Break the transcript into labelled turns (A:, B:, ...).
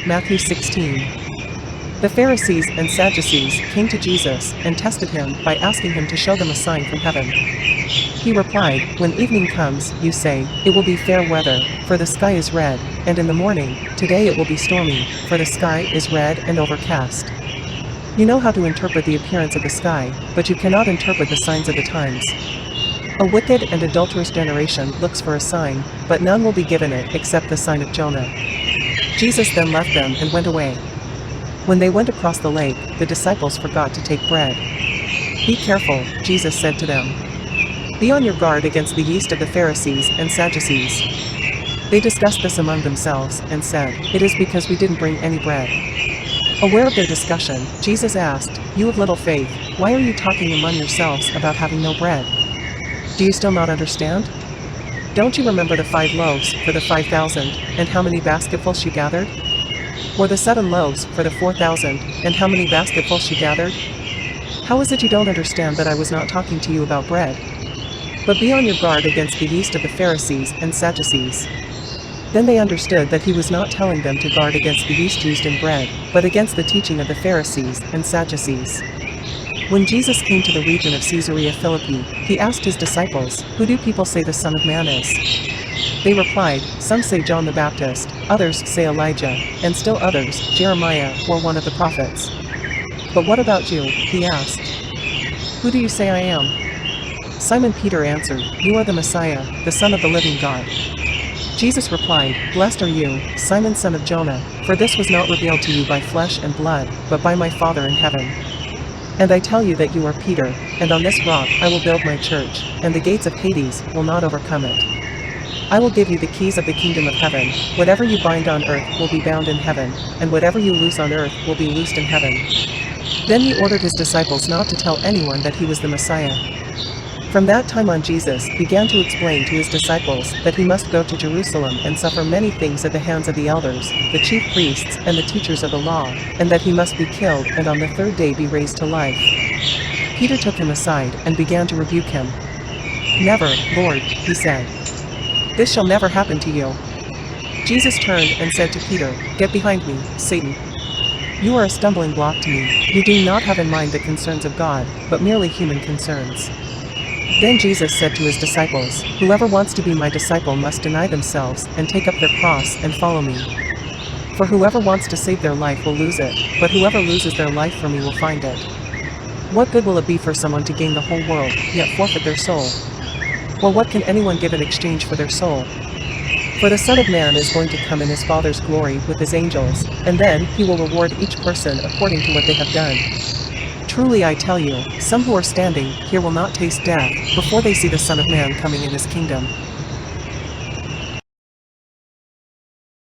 A: Matthew 16. The Pharisees and Sadducees came to Jesus and tested him by asking him to show them a sign from heaven. He replied, "When evening comes, you say, 'It will be fair weather, for the sky is red,' and in the morning, 'Today it will be stormy, for the sky is red and overcast.' You know how to interpret the appearance of the sky, but you cannot interpret the signs of the times. A wicked and adulterous generation looks for a sign, but none will be given it except the sign of Jonah." Jesus then left them and went away. When they went across the lake, the disciples forgot to take bread. "Be careful," Jesus said to them. "Be on your guard against the yeast of the Pharisees and Sadducees." They discussed this among themselves and said, "It is because we didn't bring any bread." Aware of their discussion, Jesus asked, "You of little faith, why are you talking among yourselves about having no bread? Do you still not understand? Don't you remember the 5 loaves for the 5,000, and how many basketfuls you gathered? Or the 7 loaves for the 4,000, and how many basketfuls you gathered? How is it you don't understand that I was not talking to you about bread? But be on your guard against the yeast of the Pharisees and Sadducees." Then they understood that he was not telling them to guard against the yeast used in bread, but against the teaching of the Pharisees and Sadducees. When Jesus came to the region of Caesarea Philippi, he asked his disciples, "Who do people say the Son of Man is?" They replied, "Some say John the Baptist, others say Elijah, and still others, Jeremiah or one of the prophets." "But what about you?" he asked. "Who do you say I am?" Simon Peter answered, "You are the Messiah, the Son of the living God." Jesus replied, "Blessed are you, Simon son of Jonah, for this was not revealed to you by flesh and blood, but by my Father in heaven. And I tell you that you are Peter, and on this rock I will build my church, and the gates of Hades will not overcome it. I will give you the keys of the kingdom of heaven. Whatever you bind on earth will be bound in heaven, and whatever you loose on earth will be loosed in heaven." Then he ordered his disciples not to tell anyone that he was the Messiah. From that time on, Jesus began to explain to his disciples that he must go to Jerusalem and suffer many things at the hands of the elders, the chief priests and the teachers of the law, and that he must be killed and on the 3rd day be raised to life. Peter took him aside and began to rebuke him. "Never, Lord," he said. "This shall never happen to you." Jesus turned and said to Peter, "Get behind me, Satan. You are a stumbling block to me. You do not have in mind the concerns of God, but merely human concerns." Then Jesus said to his disciples, "Whoever wants to be my disciple must deny themselves and take up their cross and follow me. For whoever wants to save their life will lose it, but whoever loses their life for me will find it. What good will it be for someone to gain the whole world, yet forfeit their soul? Or what can anyone give in exchange for their soul? For the Son of Man is going to come in his Father's glory with his angels, and then he will reward each person according to what they have done. Truly I tell you, some who are standing here will not taste death before they see the Son of Man coming in his kingdom."